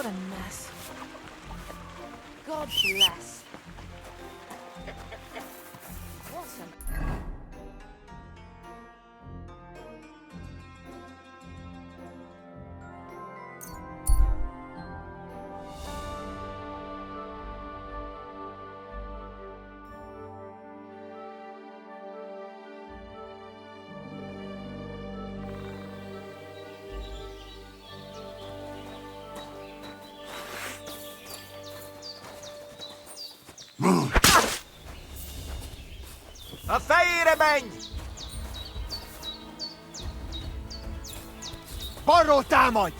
a mess. God bless. What an... A fejére menj! Balról támadj!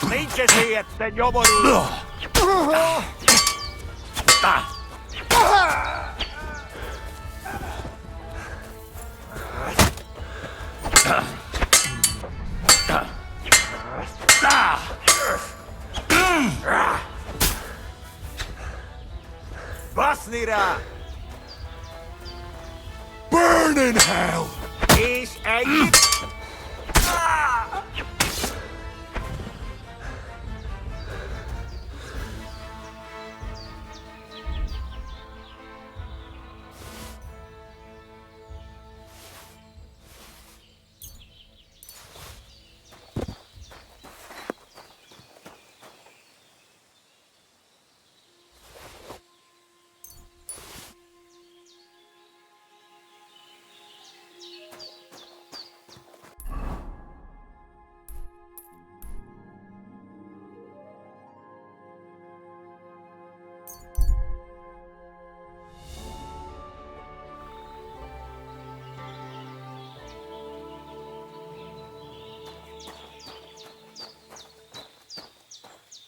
Nincs esélyed, te nyomorú! Baszni rá! Burn in hell! És együtt!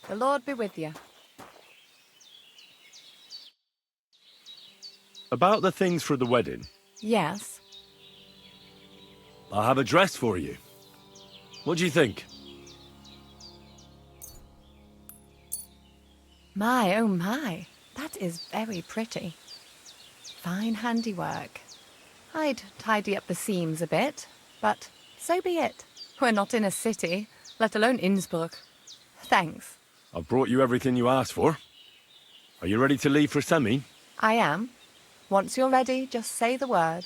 The Lord be with you. About the things for the wedding, Yes. I have a dress for you. What do you think? My, oh my. That is very pretty. Fine handiwork. I'd tidy up the seams a bit, but so be it. We're not in a city, let alone Innsbruck. Thanks. I've brought you everything you asked for. Are you ready to leave for Semi? I am. Once you're ready, just say the word.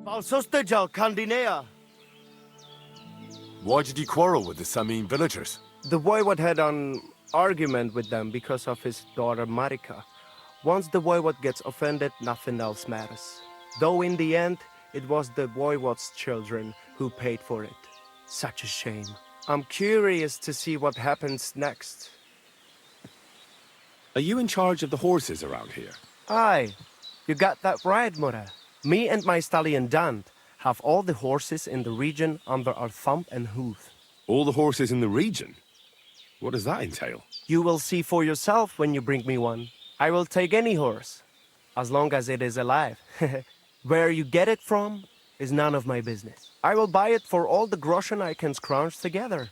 Balsustajal Candinea! Why did you quarrel with the Samin villagers? The voivod had an argument with them because of his daughter Marika. Once the voivod gets offended, nothing else matters. Though in the end, it was the voivod's children who paid for it. Such a shame. I'm curious to see what happens next. Are you in charge of the horses around here? Aye, you got that right, Mura. Me and my stallion Dant have all the horses in the region under our thumb and hoof. All the horses in the region? What does that entail? You will see for yourself when you bring me one. I will take any horse, as long as it is alive. Where you get it from is none of my business. I will buy it for all the groschen I can scrounge together.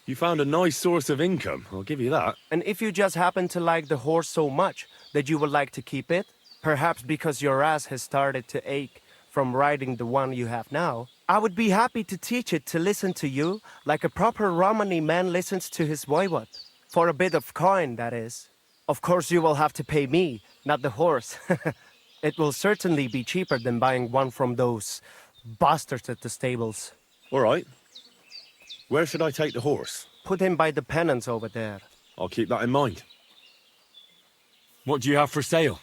You found a nice source of income, I'll give you that. And if you just happen to like the horse so much that you would like to keep it, perhaps because your ass has started to ache from riding the one you have now, I would be happy to teach it to listen to you like a proper Romani man listens to his voivod. For a bit of coin, that is. Of course you will have to pay me, not the horse. It will certainly be cheaper than buying one from those bastards at the stables. All right. Where should I take the horse? Put him by the pennants over there. I'll keep that in mind. What do you have for sale?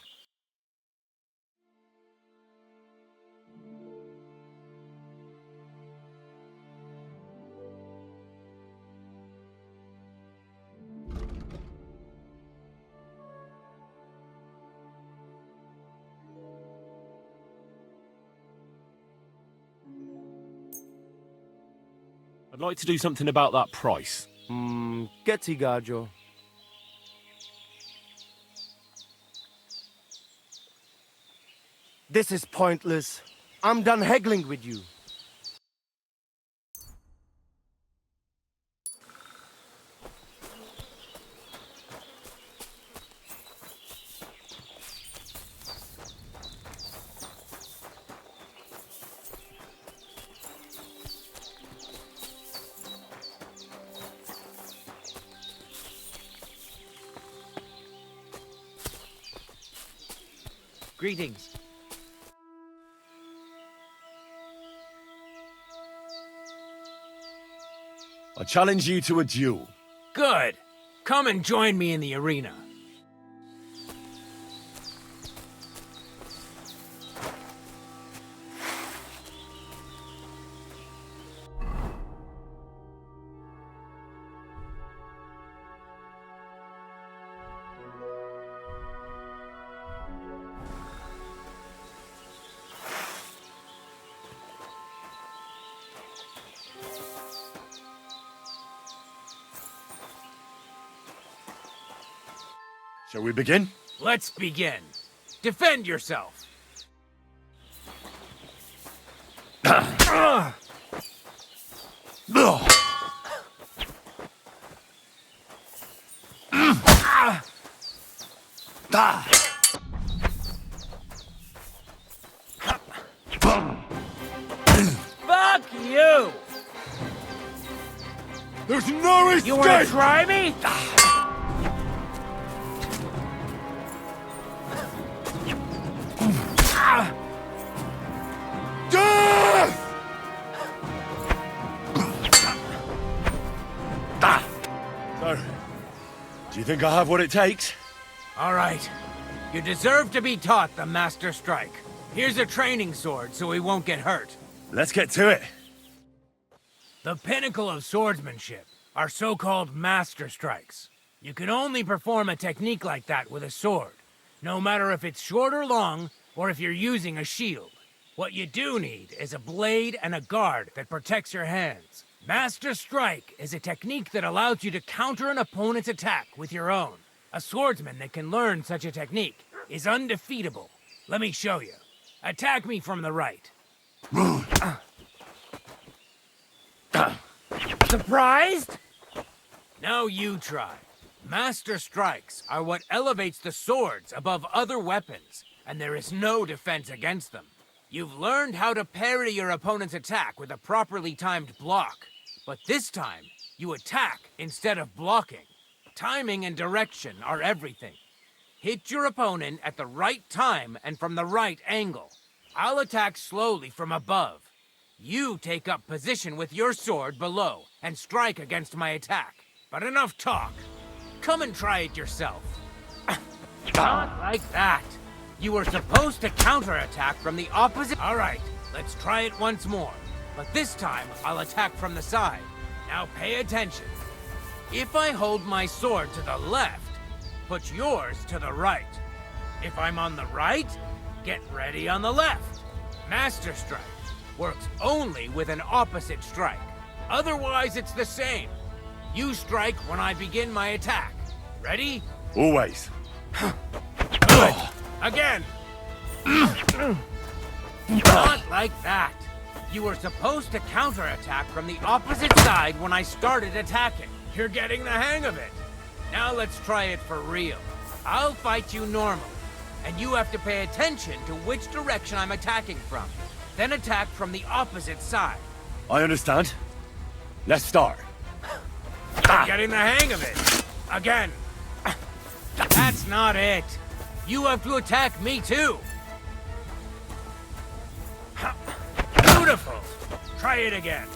I'd like to do something about that price. Getty Gajo. This is pointless. I'm done haggling with you. Greetings. I challenge you to a duel. Good. Come and join me in the arena. Shall we begin? Let's begin. Defend yourself. Fuck you! There's no escape! You wanna try me? Death! So, do you think I have what it takes? All right. You deserve to be taught the Master Strike. Here's a training sword so we won't get hurt. Let's get to it. The pinnacle of swordsmanship are so-called Master Strikes. You can only perform a technique like that with a sword, no matter if it's short or long, or if you're using a shield. What you do need is a blade and a guard that protects your hands. Master Strike is a technique that allows you to counter an opponent's attack with your own. A swordsman that can learn such a technique is undefeatable. Let me show you. Attack me from the right. Surprised? Now you try. Master Strikes are what elevates the swords above other weapons, and there is no defense against them. You've learned how to parry your opponent's attack with a properly timed block. But this time, you attack instead of blocking. Timing and direction are everything. Hit your opponent at the right time and from the right angle. I'll attack slowly from above. You take up position with your sword below and strike against my attack. But enough talk. Come and try it yourself. Not like that. You were supposed to counterattack from the opposite. All right, let's try it once more. But this time, I'll attack from the side. Now pay attention. If I hold my sword to the left, put yours to the right. If I'm on the right, get ready on the left. Master Strike works only with an opposite strike. Otherwise, it's the same. You strike when I begin my attack. Ready? Always. Good. Again. Not like that. You were supposed to counterattack from the opposite side when I started attacking. You're getting the hang of it. Now let's try it for real. I'll fight you normally, and you have to pay attention to which direction I'm attacking from. Then attack from the opposite side. I understand. Let's start. You're getting the hang of it. Again. That's not it. You have to attack me too. Beautiful. Try it again.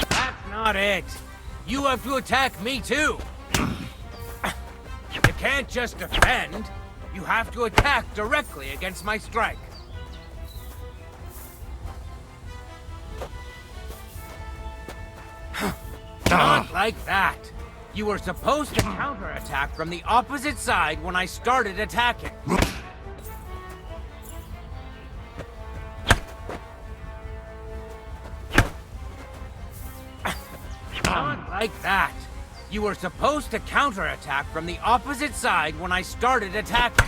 That's not it. You have to attack me too. You can't just defend. You have to attack directly against my strike. Not like that. You were supposed to counterattack from the opposite side when I started attacking. Like that. You were supposed to counterattack from the opposite side when I started attacking.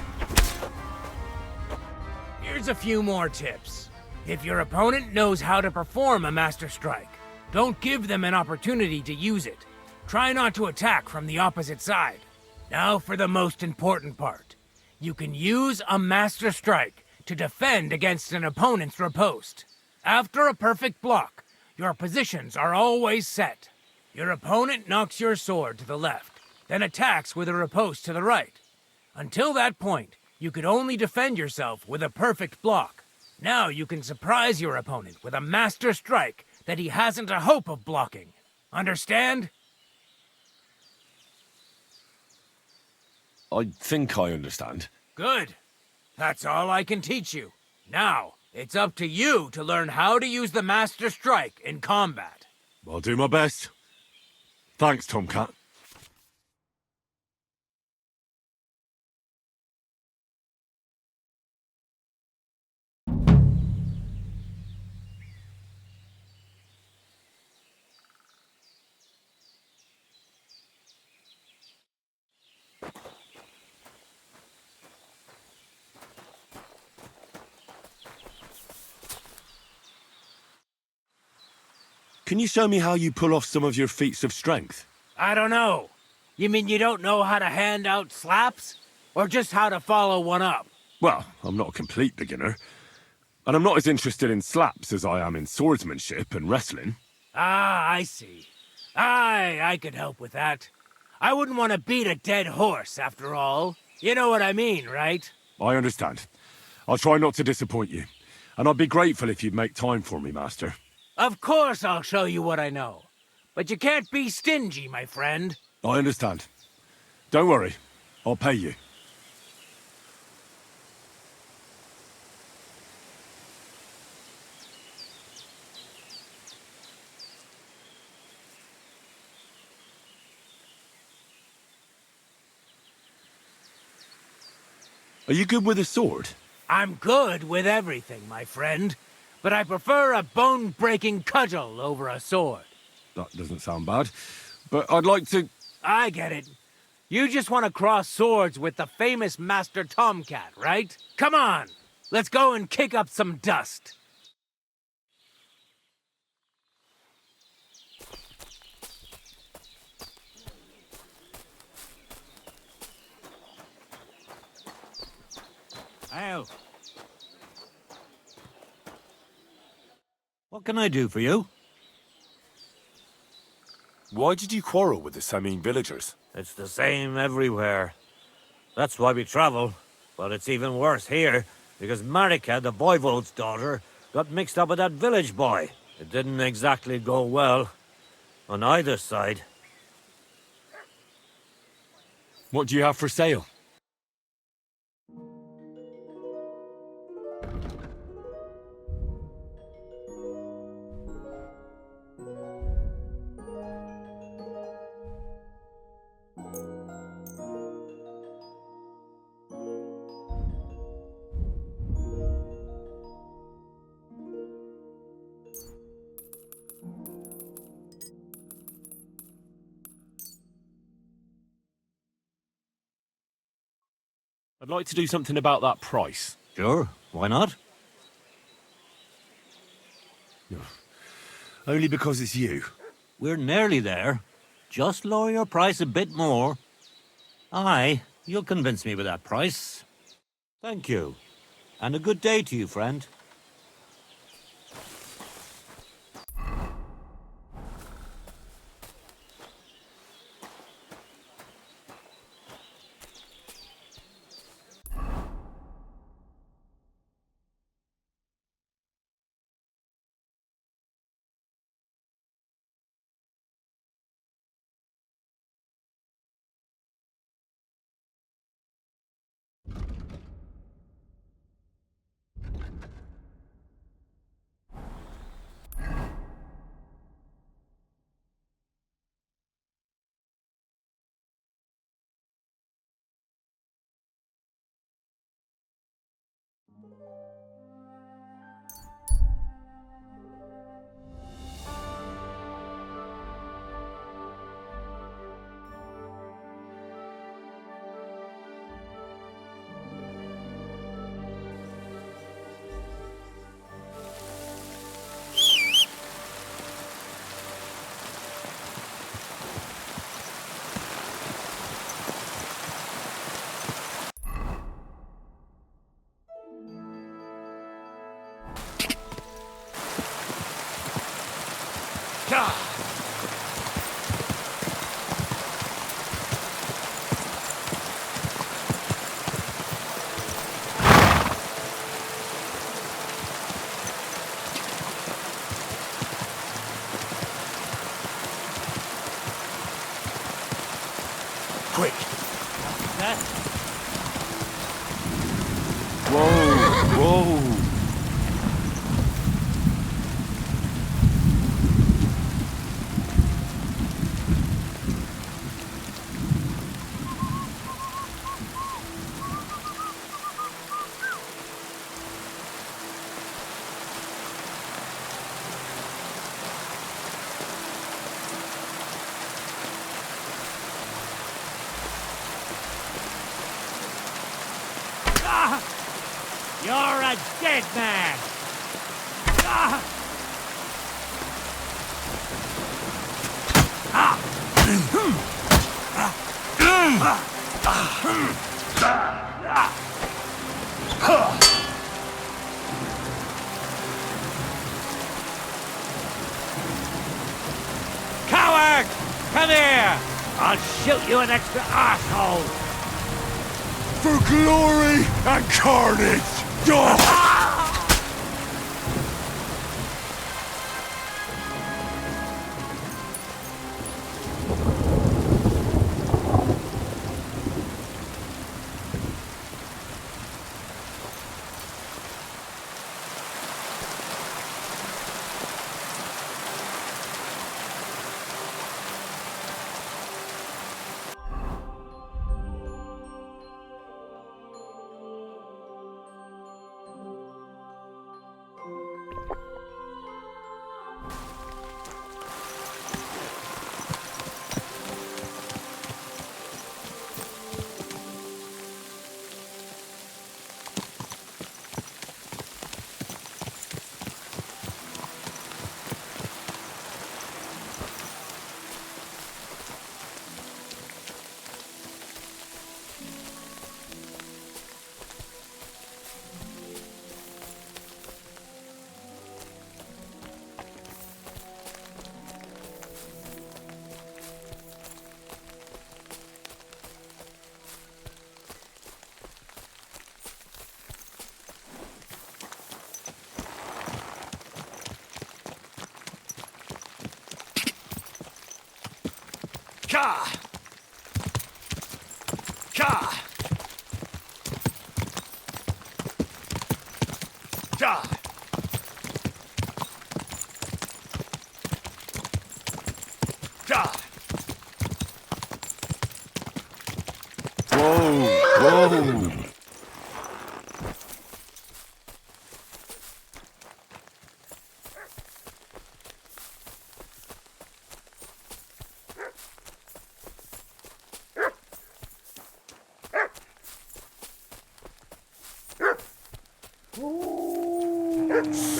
Here's a few more tips. If your opponent knows how to perform a Master Strike, don't give them an opportunity to use it. Try not to attack from the opposite side. Now for the most important part. You can use a Master Strike to defend against an opponent's riposte. After a perfect block, your positions are always set. Your opponent knocks your sword to the left, then attacks with a riposte to the right. Until that point, you could only defend yourself with a perfect block. Now you can surprise your opponent with a Master Strike that he hasn't a hope of blocking. Understand? I think I understand. Good. That's all I can teach you. Now, it's up to you to learn how to use the Master Strike in combat. I'll do my best. Thanks, Tomcat. Can you show me how you pull off some of your feats of strength? I don't know. You mean you don't know how to hand out slaps? Or just how to follow one up? Well, I'm not a complete beginner. And I'm not as interested in slaps as I am in swordsmanship and wrestling. Ah, I see. I could help with that. I wouldn't want to beat a dead horse, after all. You know what I mean, right? I understand. I'll try not to disappoint you. And I'd be grateful if you'd make time for me, Master. Of course I'll show you what I know. But you can't be stingy, my friend. I understand. Don't worry. I'll pay you. Are you good with a sword? I'm good with everything, my friend. But I prefer a bone-breaking cudgel over a sword. That doesn't sound bad. But I'd like to... I get it. You just want to cross swords with the famous Master Tomcat, right? Come on! Let's go and kick up some dust. Al. What can I do for you? Why did you quarrel with the Samine villagers? It's the same everywhere. That's why we travel. But it's even worse here, because Marika, the voivode's daughter, got mixed up with that village boy. It didn't exactly go well, on either side. What do you have for sale? I'd like to do something about that price. Sure, why not? Only because it's you. We're nearly there. Just lower your price a bit more. Aye, you'll convince me with that price. Thank you. And a good day to you, friend. Quick! That Whoa! Whoa! you're a dead man. Ah! Coward! Come here! I'll shoot you an extra arsehole! For glory and carnage! Ka! Ka! Ka! Ka! Whoa! Whoa!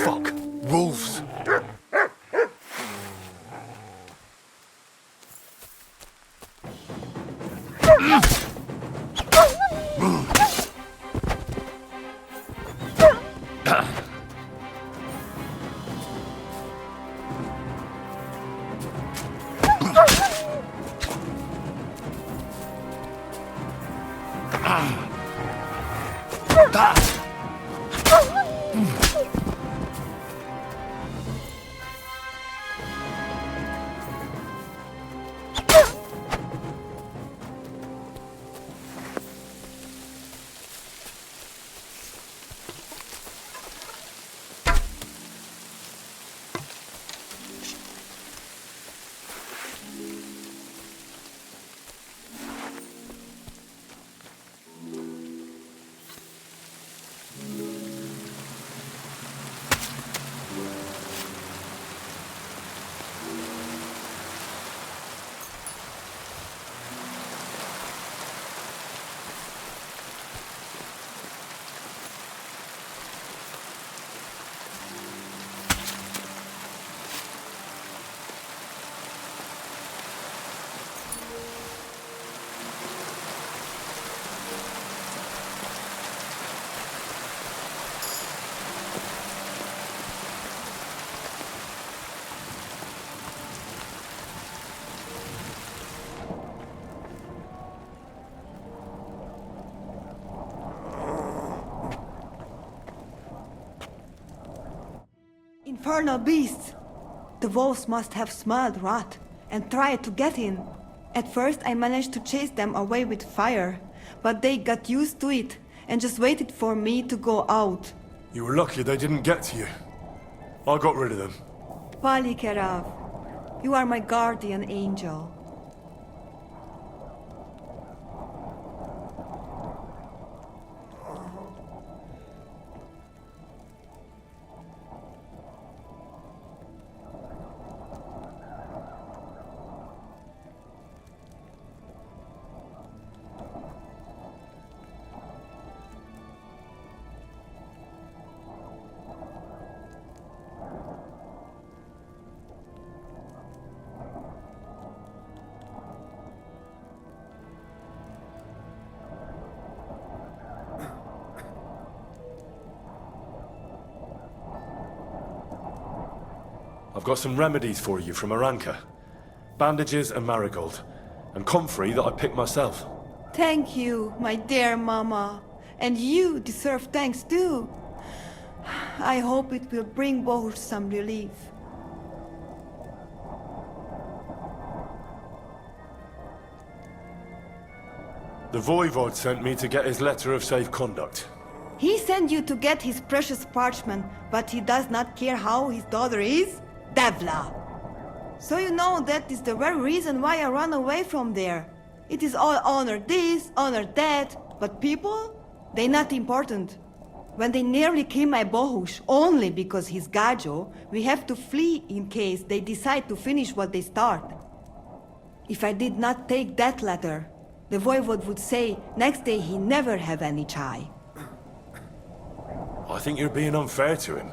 Fuck! Wolves! infernal beasts! The wolves must have smelled rot and tried to get in. At first I managed to chase them away with fire, but they got used to it and just waited for me to go out. You were lucky they didn't get to you. I got rid of them. Palikerav, you are my guardian angel. I've got some remedies for you from Aranka. Bandages and marigold. And comfrey that I picked myself. Thank you, my dear mama. And you deserve thanks too. I hope it will bring Bohush some relief. The Voivod sent me to get his letter of safe conduct. He sent you to get his precious parchment, but he does not care how his daughter is? Devla! So you know that is the very reason why I run away from there. It is all honor this, honor that, but people? They not important. When they nearly kill my Bohush only because he's Gajo, we have to flee in case they decide to finish what they start. If I did not take that letter, the Voivod would say next day he never have any chai. I think you're being unfair to him.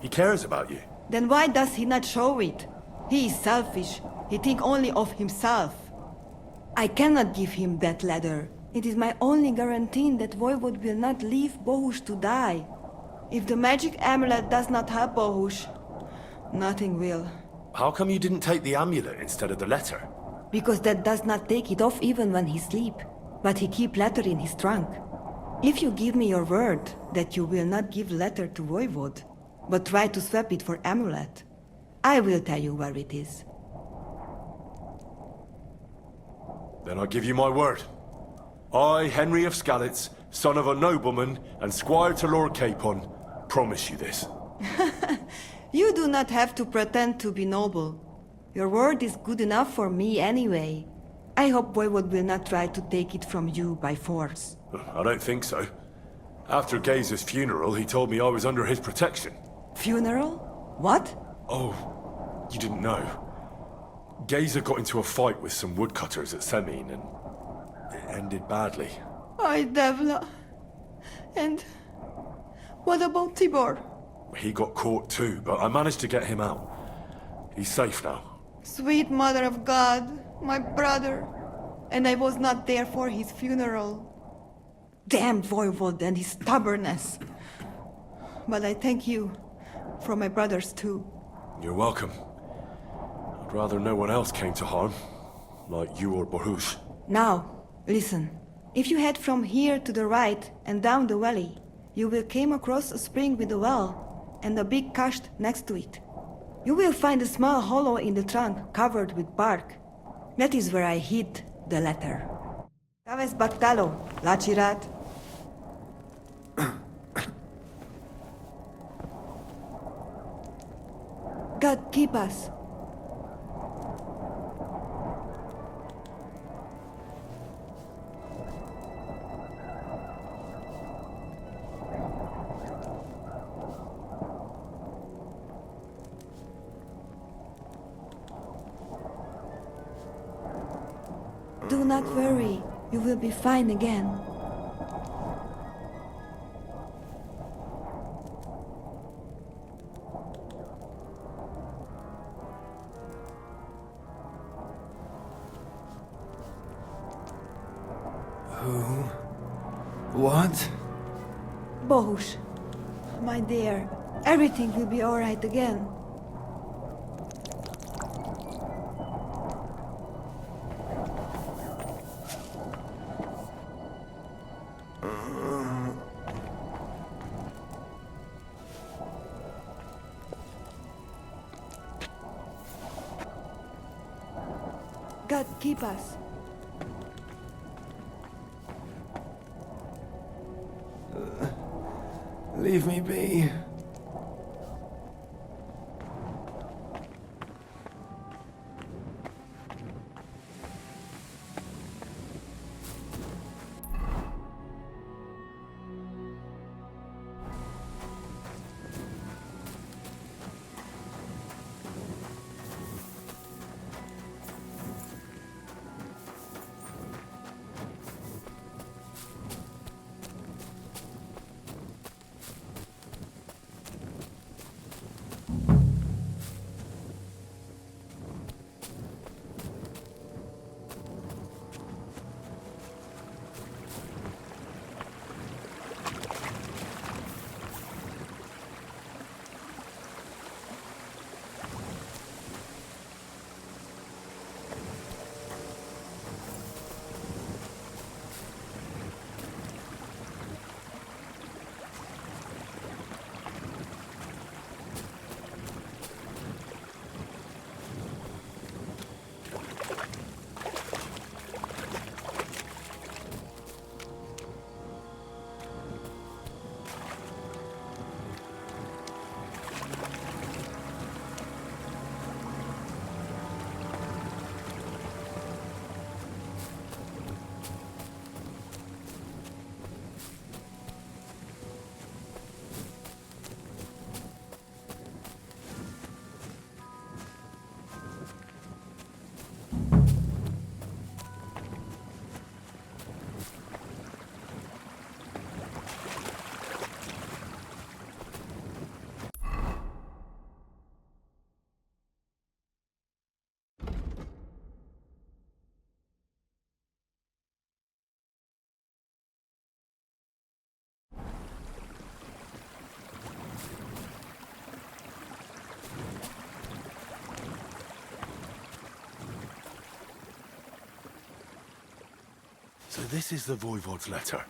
He cares about you. Then why does he not show it? He is selfish. He think only of himself. I cannot give him that letter. It is my only guarantee that Voivod will not leave Bohush to die. If the magic amulet does not help Bohush, nothing will. How come you didn't take the amulet instead of the letter? Because that does not take it off even when he sleep. But he keep letter in his trunk. If you give me your word that you will not give letter to Voivod, but try to swap it for amulet, I will tell you where it is. Then I give you my word. I, Henry of Skalitz, son of a nobleman and squire to Lord Capon, promise you this. You do not have to pretend to be noble. Your word is good enough for me anyway. I hope Voivod will not try to take it from you by force. I don't think so. After Gaze's funeral, he told me I was under his protection. Funeral? What? Oh, you didn't know. Gazer got into a fight with some woodcutters at Semin, and it ended badly. Ay, Devla. And what about Tibor? He got caught too, but I managed to get him out. He's safe now. Sweet Mother of God, my brother. And I was not there for his funeral. Damn Voivod and his stubbornness. But I thank you for my brothers too. You're welcome. I'd rather no one else came to harm, like you or Bohush. Now, listen. If you head from here to the right and down the valley, you will come across a spring with a well and a big kasht next to it. You will find a small hollow in the trunk covered with bark. That is where I hid the letter. Taves Baktalo, Lachirat. God keep us. Do not worry, you will be fine again. What? Bohush, my dear, everything will be alright again. God keep us. Leave me be. So this is the Voivode's letter.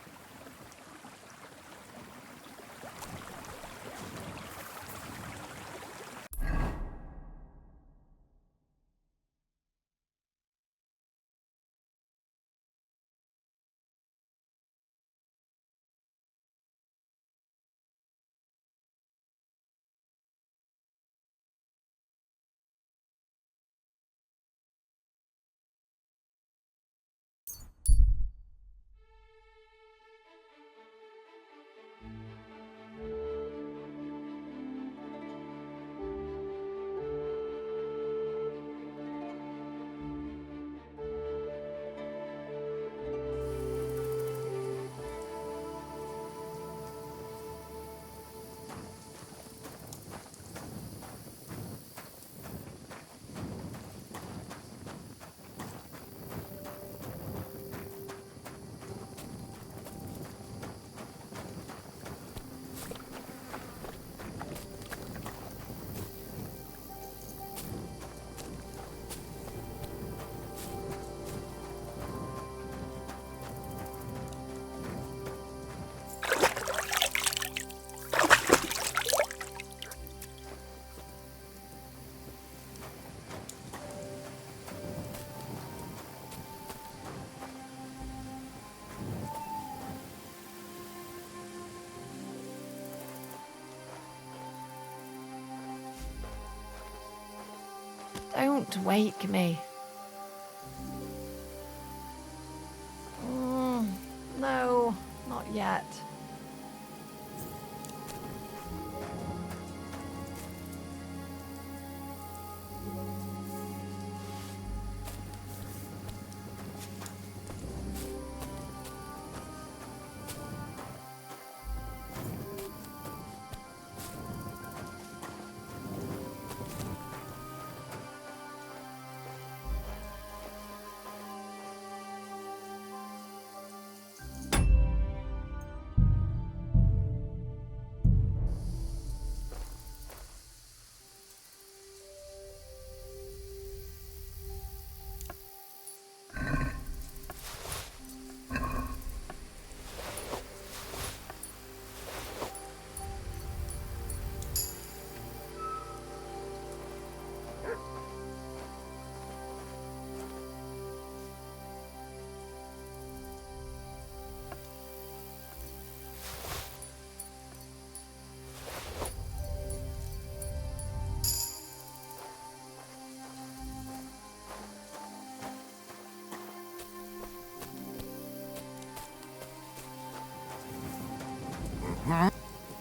Don't wake me. No, not yet.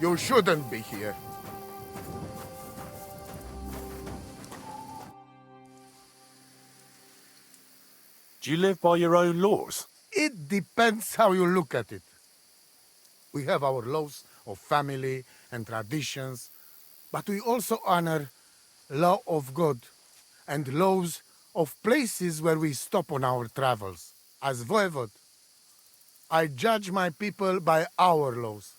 You shouldn't be here. Do you live by your own laws? It depends how you look at it. We have our laws of family and traditions, but we also honor law of God and laws of places where we stop on our travels. As voivod, I judge my people by our laws.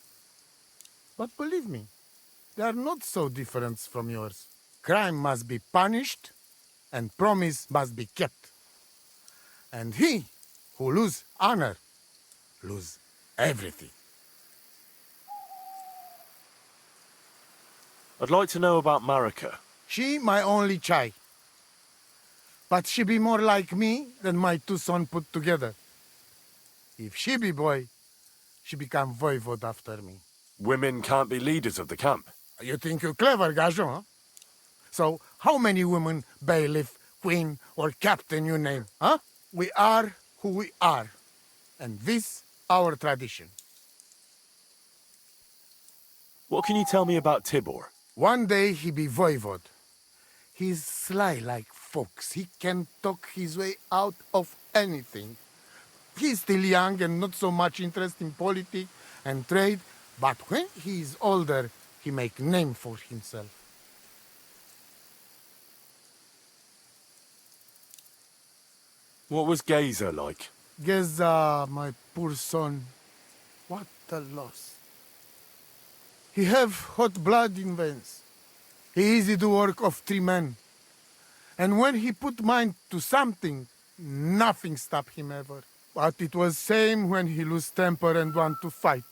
But believe me, they are not so different from yours. Crime must be punished, and promise must be kept. And he who lose honor, lose everything. I'd like to know about Marika. She my only child. But she be more like me than my two sons put together. If she be boy, she become voivod after me. Women can't be leaders of the camp. You think you're clever, Gajon, huh? So, how many women, bailiff, queen, or captain you name, huh? We are who we are. And this, our tradition. What can you tell me about Tibor? One day he be voivod. He's sly like fox. He can talk his way out of anything. He's still young and not so much interested in politics and trade, but when he is older, he make name for himself. What was Gazer like? Geza, my poor son, what a loss. He have hot blood in veins. He easy to work of 3 men. And when he put mind to something, nothing stop him ever. But it was same when he lose temper and want to fight.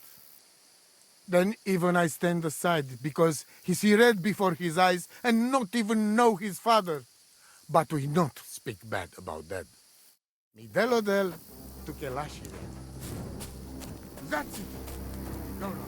Then even I stand aside, because he see red before his eyes and not even know his father. But we not speak bad about that. Mi delodel tu kelashi. That's it. No, no.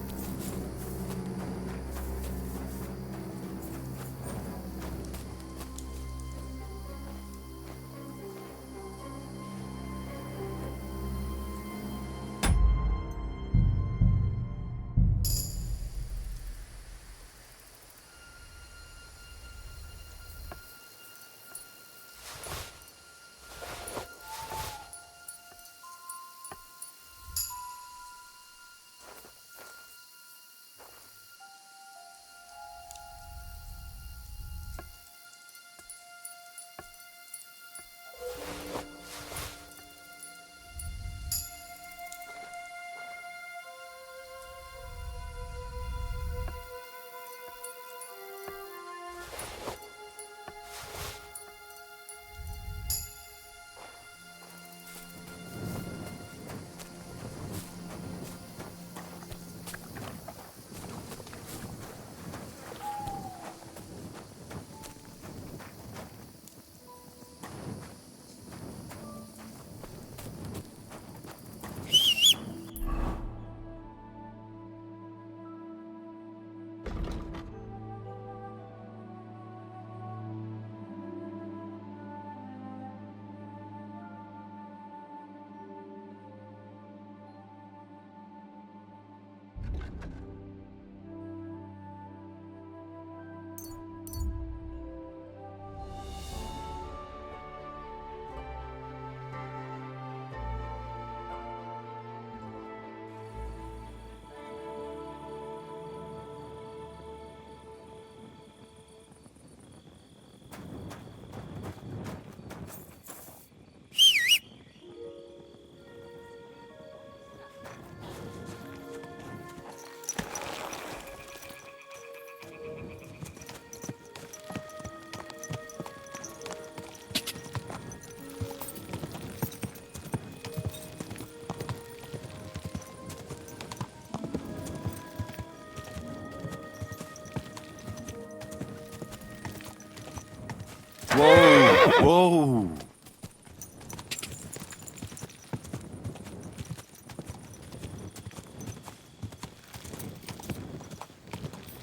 Whoa! Whoa!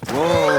Whoa!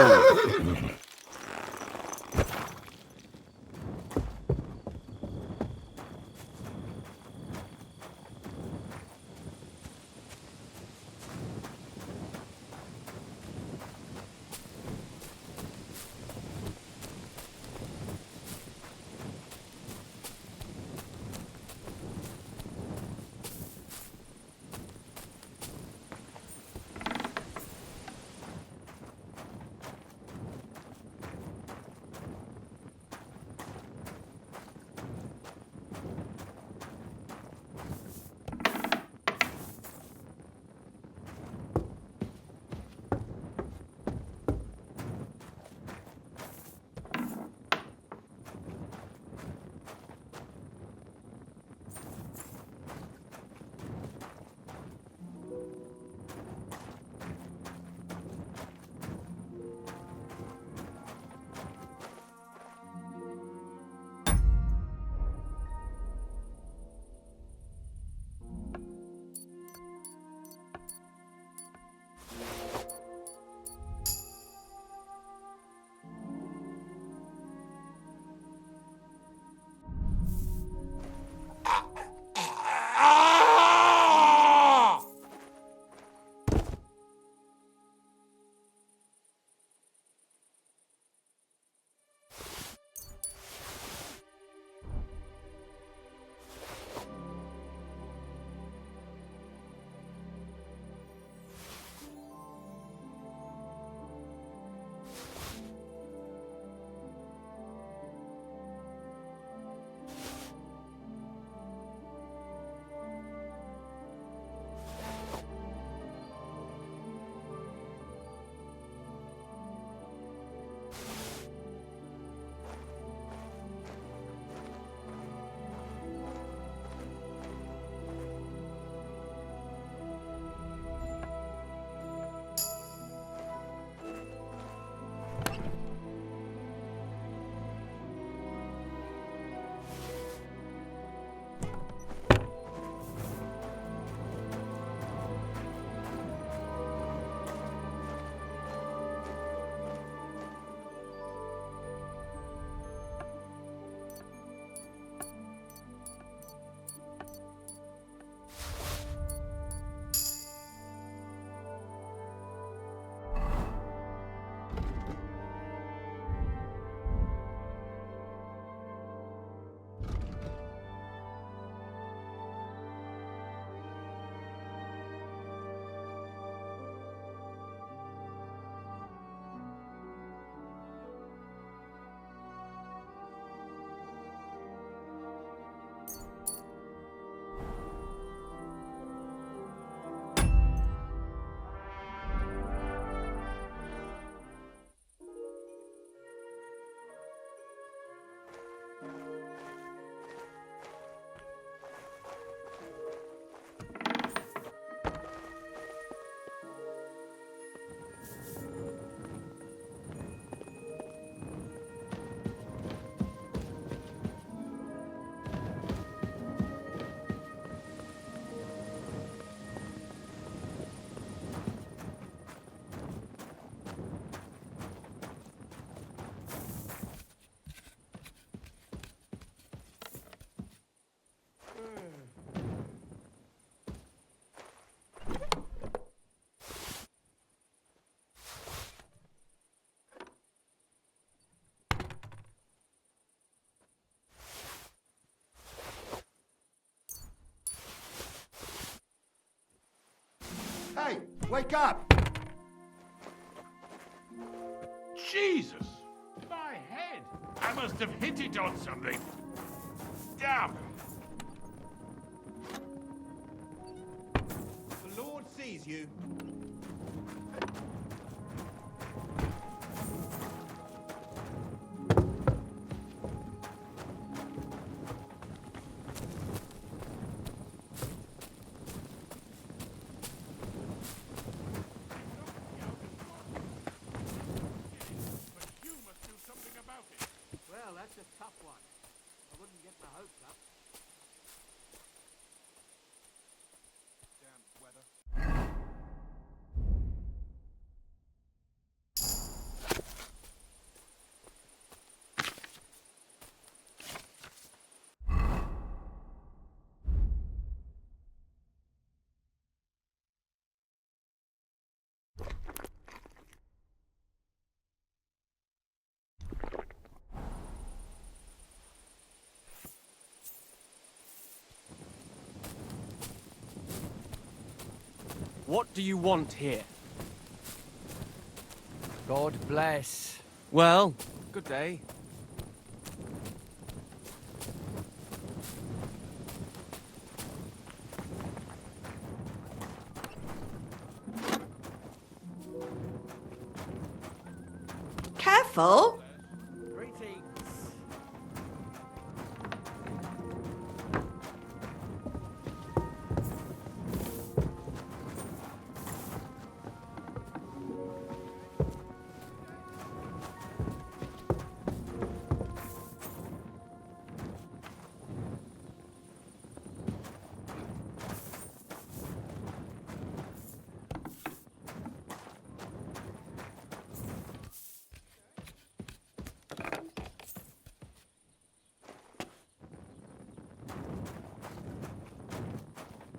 Wake up! Jesus! My head! I must have hit it on something. Damn! The Lord sees you. Well, that's a tough one. I wouldn't get my hopes up. What do you want here? God bless. Well, good day. Careful!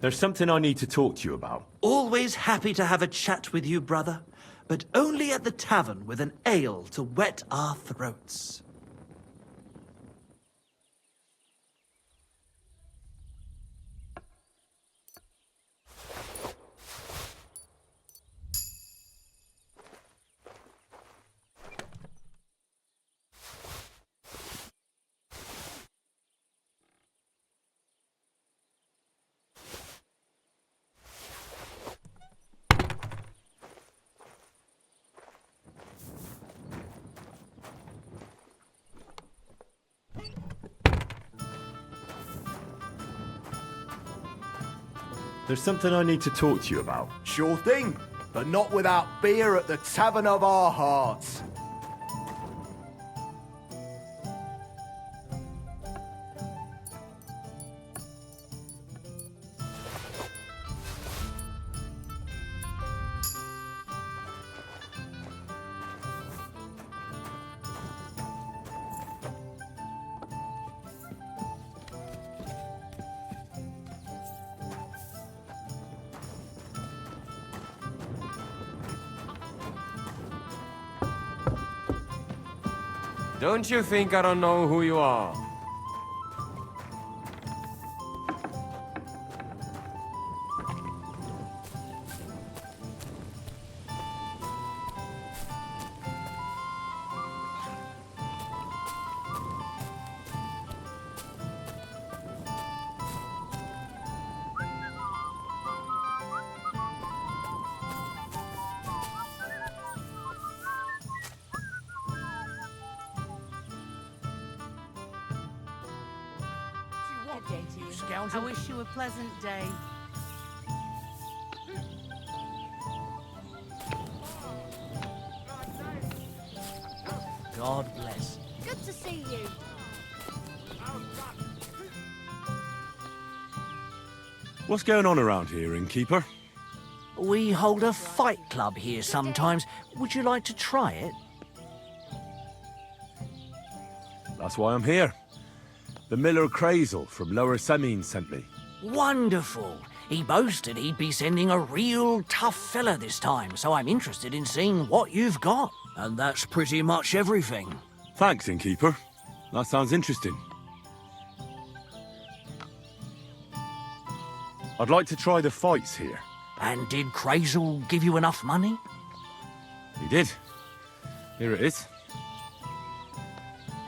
There's something I need to talk to you about. Always happy to have a chat with you, brother, but only at the tavern with an ale to wet our throats. There's something I need to talk to you about. Sure thing, but not without beer at the Tavern of Our Hearts. Don't you think I don't know who you are? I wish you a pleasant day. God bless. Good to see you. What's going on around here, innkeeper? We hold a fight club here sometimes. Would you like to try it? That's why I'm here. The Miller Crazel from Lower Semine sent me. Wonderful. He boasted he'd be sending a real tough fella this time, so I'm interested in seeing what you've got. And that's pretty much everything. Thanks, innkeeper. That sounds interesting. I'd like to try the fights here. And did Crazel give you enough money? He did. Here it is.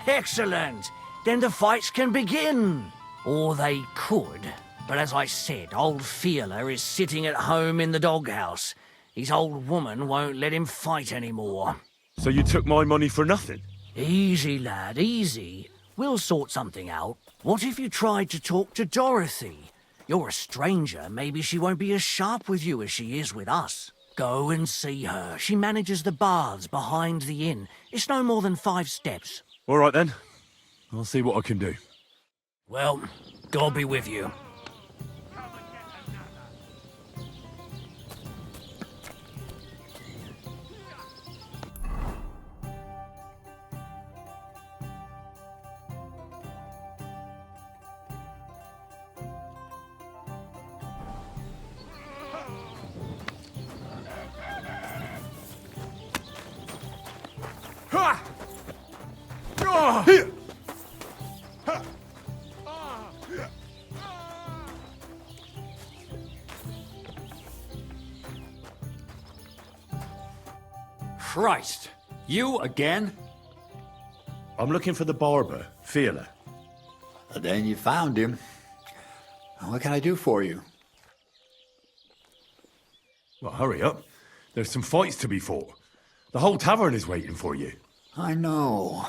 Excellent! Then the fights can begin. Or they could. But as I said, old Fiala is sitting at home in the doghouse. His old woman won't let him fight anymore. So you took my money for nothing? Easy, lad, easy. We'll sort something out. What if you tried to talk to Dorothy? You're a stranger. Maybe she won't be as sharp with you as she is with us. Go and see her. She manages the baths behind the inn. It's no more than 5 steps. All right then. I'll see what I can do. Well, God be with you. Christ! You again? I'm looking for the barber, Fiala. Then you found him. What can I do for you? Well, hurry up. There's some fights to be fought. The whole tavern is waiting for you. I know,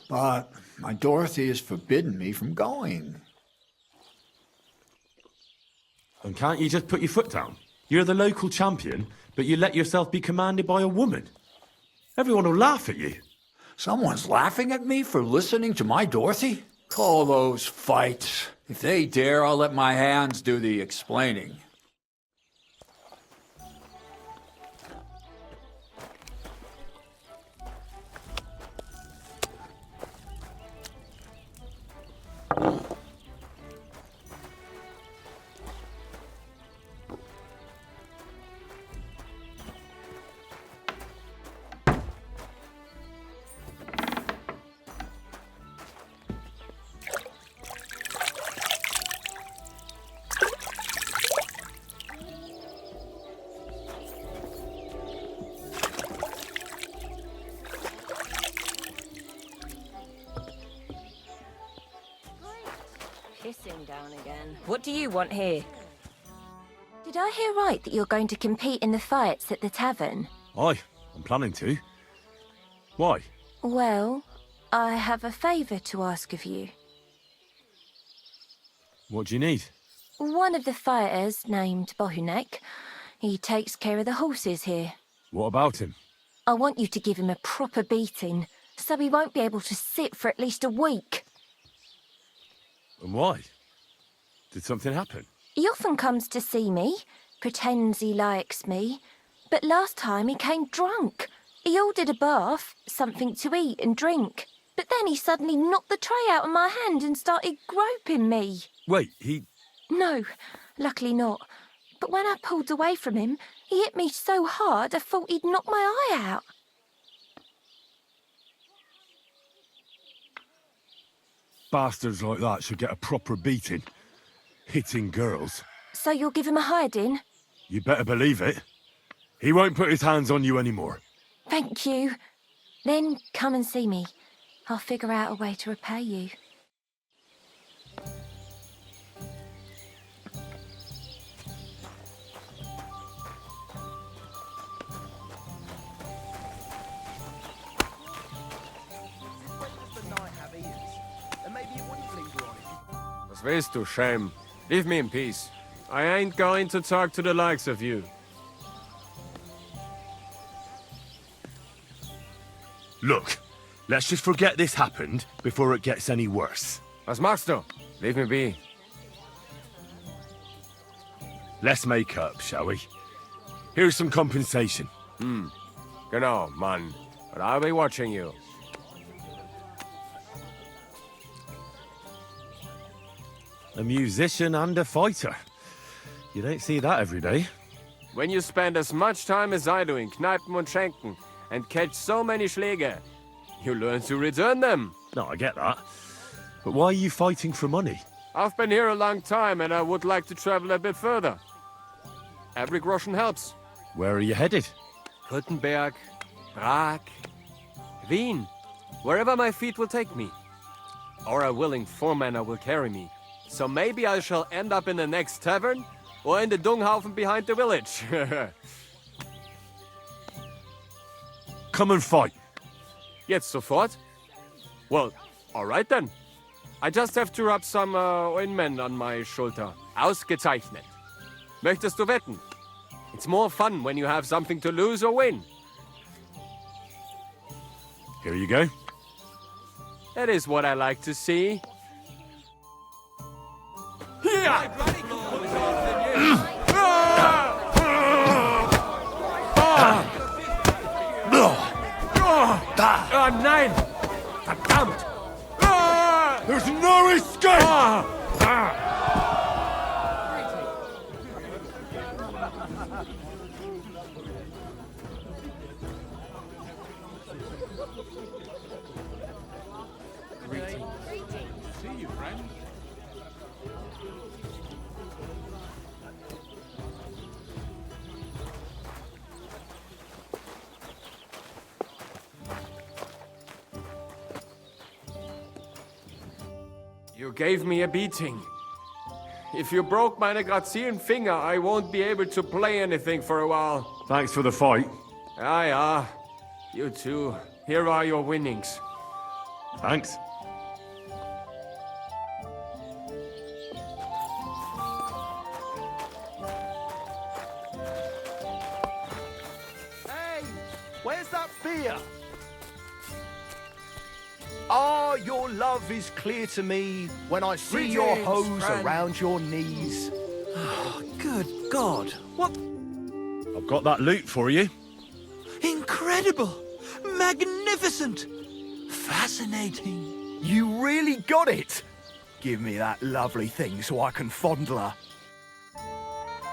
but my Dorothy has forbidden me from going. And can't you just put your foot down? You're the local champion, but you let yourself be commanded by a woman. Everyone will laugh at you. Someone's laughing at me for listening to my Dorothy? Call those fights. If they dare, I'll let my hands do the explaining. Pissing down again. What do you want here? Did I hear right that you're going to compete in the fights at the tavern? Aye, I'm planning to. Why? Well, I have a favour to ask of you. What do you need? One of the fighters, named Bohunek, he takes care of the horses here. What about him? I want you to give him a proper beating, so he won't be able to sit for at least a week. And why? Did something happen? He often comes to see me, pretends he likes me, but last time he came drunk. He ordered a bath, something to eat and drink, but then he suddenly knocked the tray out of my hand and started groping me. Wait, he... No, luckily not. But when I pulled away from him, he hit me so hard I thought he'd knock my eye out. Bastards like that should get a proper beating. Hitting girls. So you'll give him a hiding? You better believe it. He won't put his hands on you anymore. Thank you. Then come and see me. I'll figure out a way to repay you. Was willst du, Shame? Leave me in peace. I ain't going to talk to the likes of you. Look, let's just forget this happened before it gets any worse. Was machst du? Leave me be. Let's make up, shall we? Here's some compensation. Genau, Mann. But I'll be watching you. A musician and a fighter. You don't see that every day. When you spend as much time as I do in Kneipen und Schenken and catch so many Schläge, you learn to return them. No, I get that. But why are you fighting for money? I've been here a long time and I would like to travel a bit further. Every groschen helps. Where are you headed? Württemberg, Prag, Wien. Wherever my feet will take me. Or a willing foreman will carry me. So maybe I shall end up in the next tavern, or in the Dunghaufen behind the village. Come and fight. Jetzt sofort? Well, alright then. I just have to rub some ointment on my shoulder. Ausgezeichnet. Möchtest du wetten? It's more fun when you have something to lose or win. Here you go. That is what I like to see. Oh nein! Verdammt! There's no escape! See you, friend. You gave me a beating. If you broke meine grazilen Finger, I won't be able to play anything for a while. Thanks for the fight. Ja. You too. Here are your winnings. Thanks. Hey, where's that beer? Ah, your love is clear to me when I see your Greetings, hose friend. around your knees. Good God. What? I've got that loot for you. Incredible! Magnificent! Fascinating. You really got it. Give me that lovely thing so I can fondle her.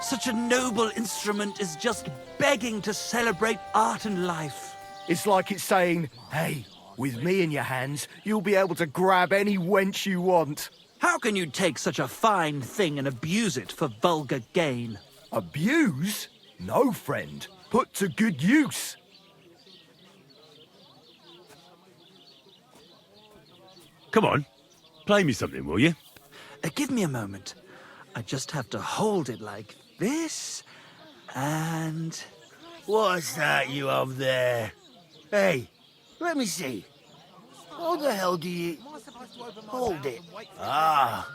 Such a noble instrument is just begging to celebrate art and life. It's like it's saying, hey, with me in your hands, you'll be able to grab any wench you want. How can you take such a fine thing and abuse it for vulgar gain? Abuse? No, friend. Put to good use. Come on, play me something, will you? Give me a moment. I just have to hold it like this, and... What's that you have there? Hey, let me see. How the hell do you... hold it? Ah.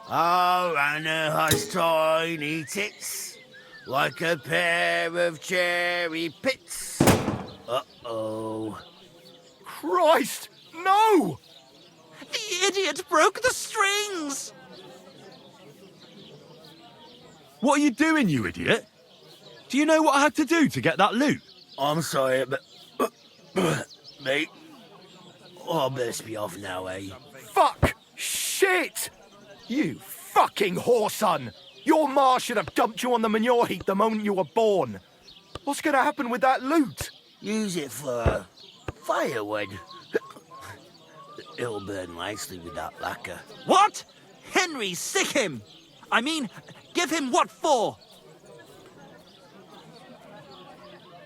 Oh, Anna has tiny tits, like a pair of cherry pits. Uh-oh. Christ, no! The idiot broke the strings! What are you doing, you idiot? Do you know what I had to do to get that loot? I'm sorry, but... mate, I best be off now, eh? Fuck! Shit! You fucking whoreson! Your ma should have dumped you on the manure heap the moment you were born. What's gonna happen with that loot? Use it for firewood. It'll burn nicely with that lacquer. What? Henry, sick him! I mean, give him what for?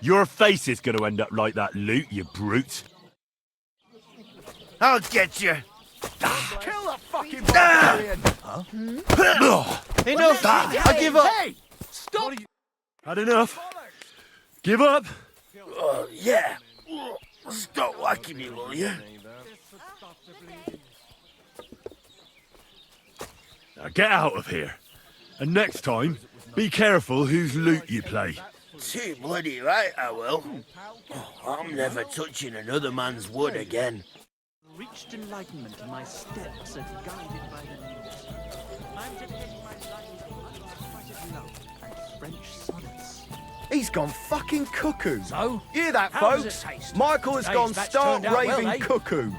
Your face is going to end up like that loot, you brute. I'll get you. Kill the fucking barbarian! Enough! I give up! Hey! Stop! Had enough? Give up? Yeah. Stop whacking me, will you? Now get out of here. And next time, be careful whose loot you play. Too bloody right, I will. I'm never touching another man's wood again. Reached enlightenment and my steps are guided by the muse. I'm dedicating my life to unrequited love and French sonnets. He's gone fucking cuckoo. So? Hear that, How does folks? it taste? Michael has Hey, gone that's stark turned out well, raving eh? cuckoo.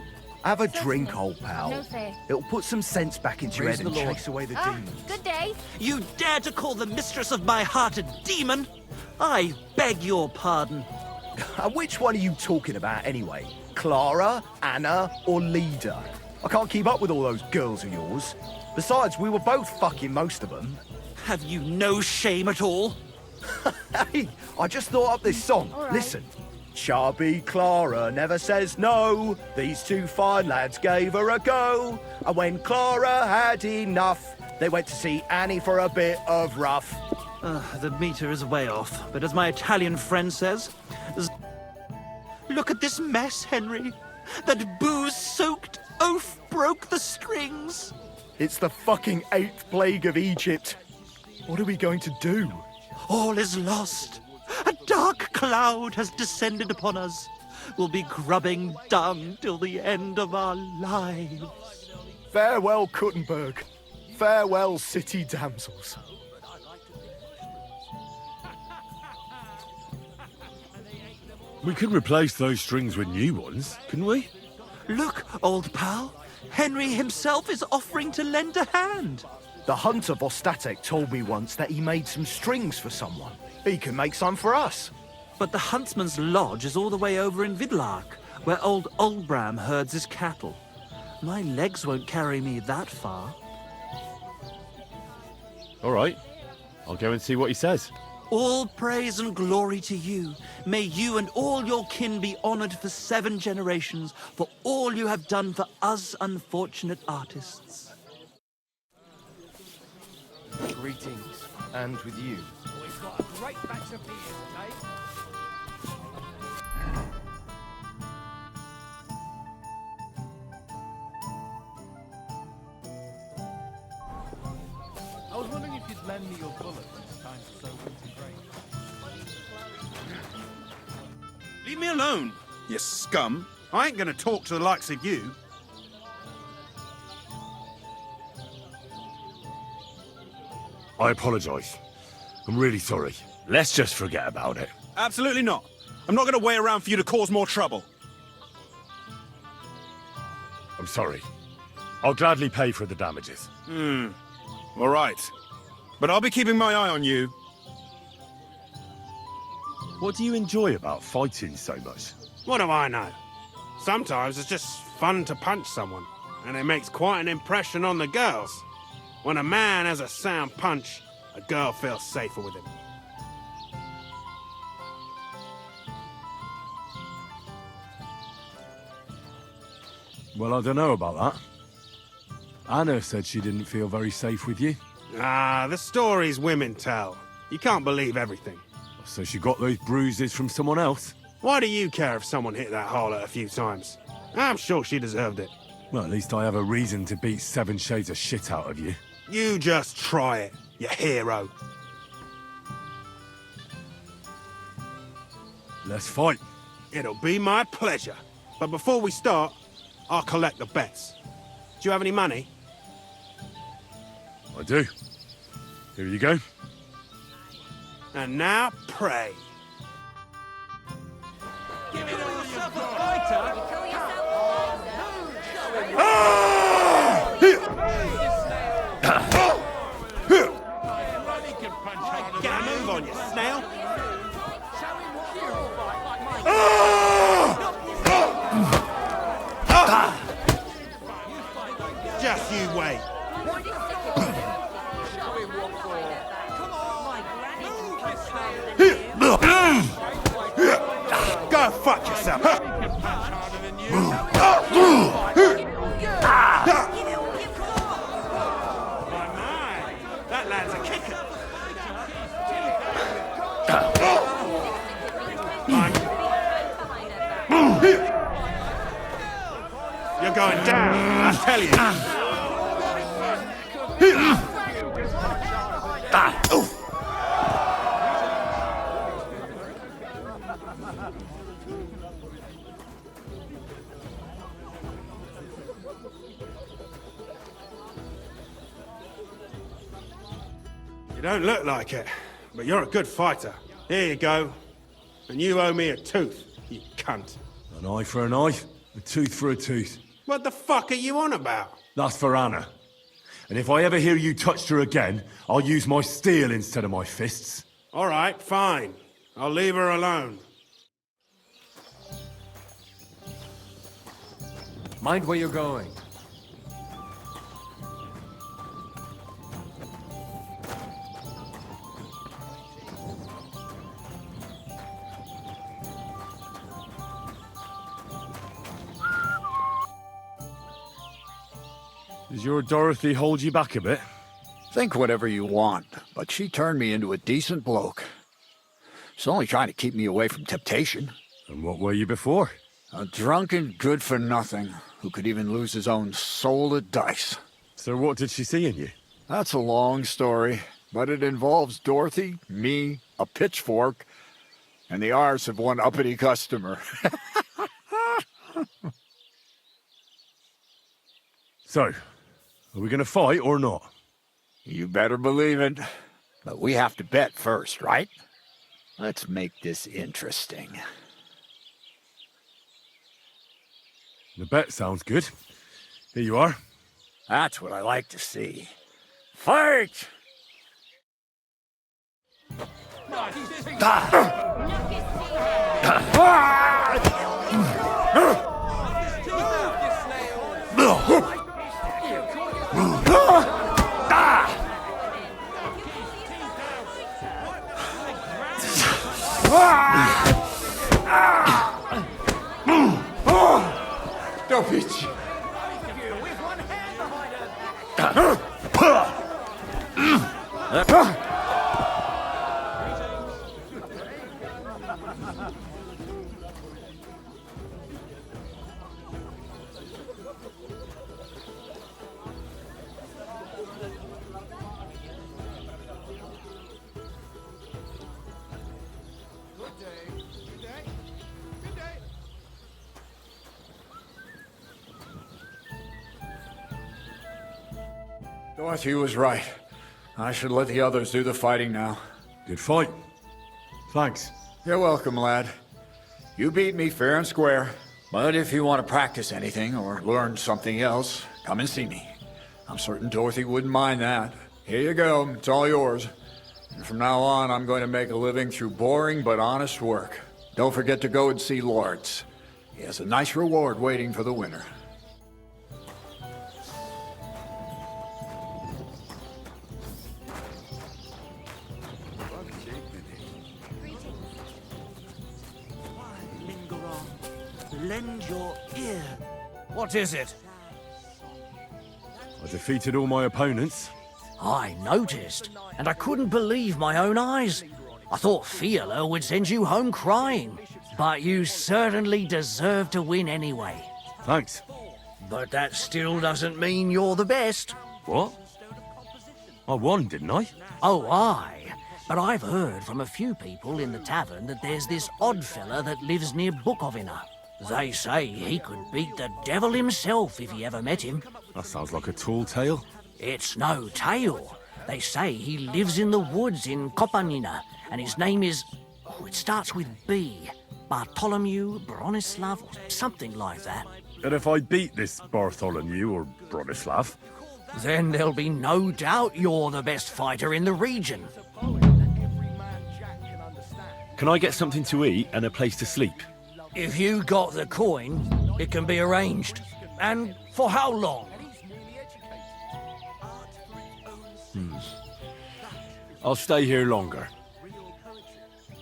Have a drink, old pal. No fair. It'll put some sense back into your Praise head and the Lord. chase away the Ah, demons. good day. You dare to call the mistress of my heart a demon? I beg your pardon. And which one are you talking about anyway? Clara, Anna, or Leda? I can't keep up with all those girls of yours. Besides, we were both fucking most of them. Have you no shame at all? Hey, I just thought up this song. All right. Listen. Chubby Clara never says no. These two fine lads gave her a go. And when Clara had enough, they went to see Annie for a bit of rough. The meter is way off, but as my Italian friend says... Look at this mess, Henry. That booze-soaked oaf broke the strings. It's the fucking 8th plague of Egypt. What are we going to do? All is lost. A dark cloud has descended upon us. We'll be grubbing dung till the end of our lives. Farewell, Kuttenberg. Farewell, city damsels. We can replace those strings with new ones, couldn't we? Look, old pal. Henry himself is offering to lend a hand. The hunter Vostatek told me once that he made some strings for someone. He can make some for us. But the huntsman's lodge is all the way over in Vidlark, where old Olbram herds his cattle. My legs won't carry me that far. All right. I'll go and see what he says. All praise and glory to you. May you and all your kin be honored for 7 generations for all you have done for us unfortunate artists. Greetings, and with you. We've got a great batch of beers today. I was wondering if you'd lend me your bullet when it's time to sow winter grain. Leave me alone, you scum. I ain't gonna talk to the likes of you. I apologise. I'm really sorry. Let's just forget about it. Absolutely not. I'm not gonna wait around for you to cause more trouble. I'm sorry. I'll gladly pay for the damages. All right. But I'll be keeping my eye on you. What do you enjoy about fighting so much? What do I know? Sometimes it's just fun to punch someone, and it makes quite an impression on the girls. When a man has a sound punch, a girl feels safer with him. Well, I don't know about that. Anna said she didn't feel very safe with you. Ah, the stories women tell. You can't believe everything. So she got those bruises from someone else? Why do you care if someone hit that harlot a few times? I'm sure she deserved it. Well, at least I have a reason to beat 7 shades of shit out of you. You just try it, you hero. Let's fight. It'll be my pleasure. But before we start, I'll collect the bets. Do you have any money? I do. Here you go. And now, pray. Give it all yourself a fighter. Get a move on you, snail. Just you wait. Go fuck yourself. That lad's a kicker. You're going down, I tell you. You don't look like it, but you're a good fighter. Here you go. And you owe me a tooth, you cunt. An eye for an eye, a tooth for a tooth. What the fuck are you on about? That's for Anna. And if I ever hear you touched her again, I'll use my steel instead of my fists. All right, fine. I'll leave her alone. Mind where you're going. Does your Dorothy hold you back a bit? Think whatever you want, but she turned me into a decent bloke. She's only trying to keep me away from temptation. And what were you before? A drunken good-for-nothing who could even lose his own soul at dice. So what did she see in you? That's a long story, but it involves Dorothy, me, a pitchfork, and the arse of one uppity customer. So, are we gonna fight or not? You better believe it. But we have to bet first, right? Let's make this interesting. The bet sounds good. Here you are. That's what I like to see. Fight! Don't beat you. Dorothy was right. I should let the others do the fighting now. Good fight. Thanks. You're welcome, lad. You beat me fair and square. But if you want to practice anything or learn something else, come and see me. I'm certain Dorothy wouldn't mind that. Here you go. It's all yours. And from now on, I'm going to make a living through boring but honest work. Don't forget to go and see Lords. He has a nice reward waiting for the winner. Lend your ear. What is it? I defeated all my opponents. I noticed, and I couldn't believe my own eyes. I thought Fiala would send you home crying, but you certainly deserve to win anyway. Thanks. But that still doesn't mean you're the best. What? I won, didn't I? Oh, aye. But I've heard from a few people in the tavern that there's this odd fella that lives near Bukovina. They say he could beat the devil himself if he ever met him. That sounds like a tall tale. It's no tale. They say he lives in the woods in Kopanina, and his name is... Oh, it starts with B. Bartholomew, Bronislav, or something like that. And if I beat this Bartholomew or Bronislav? Then there'll be no doubt you're the best fighter in the region. Can I get something to eat and a place to sleep? If you got the coin, it can be arranged. And for how long? I'll stay here longer.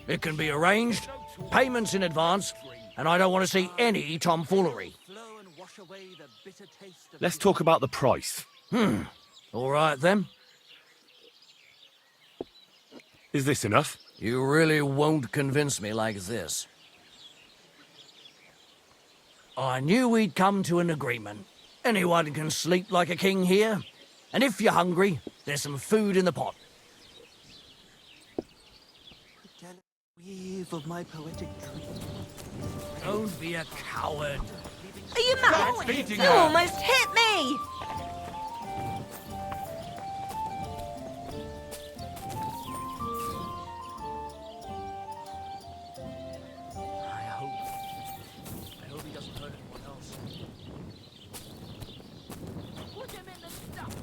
It can be arranged. Payments in advance. And I don't want to see any tomfoolery. Let's talk about the price. All right, then. Is this enough? You really won't convince me like this. I knew we'd come to an agreement. Anyone can sleep like a king here. And if you're hungry, there's some food in the pot. Weave of my poetic dream. Don't be a coward. Are you mad? You almost hit me! I hope he doesn't hurt anyone else. Put him in the stuff.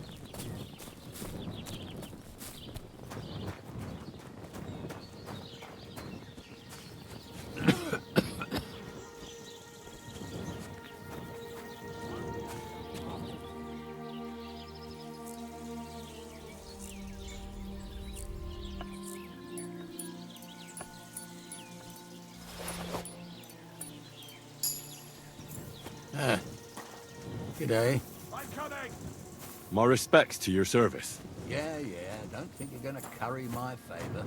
G'day. I'm coming! My respects to your service. Yeah, don't think you're gonna curry my favor.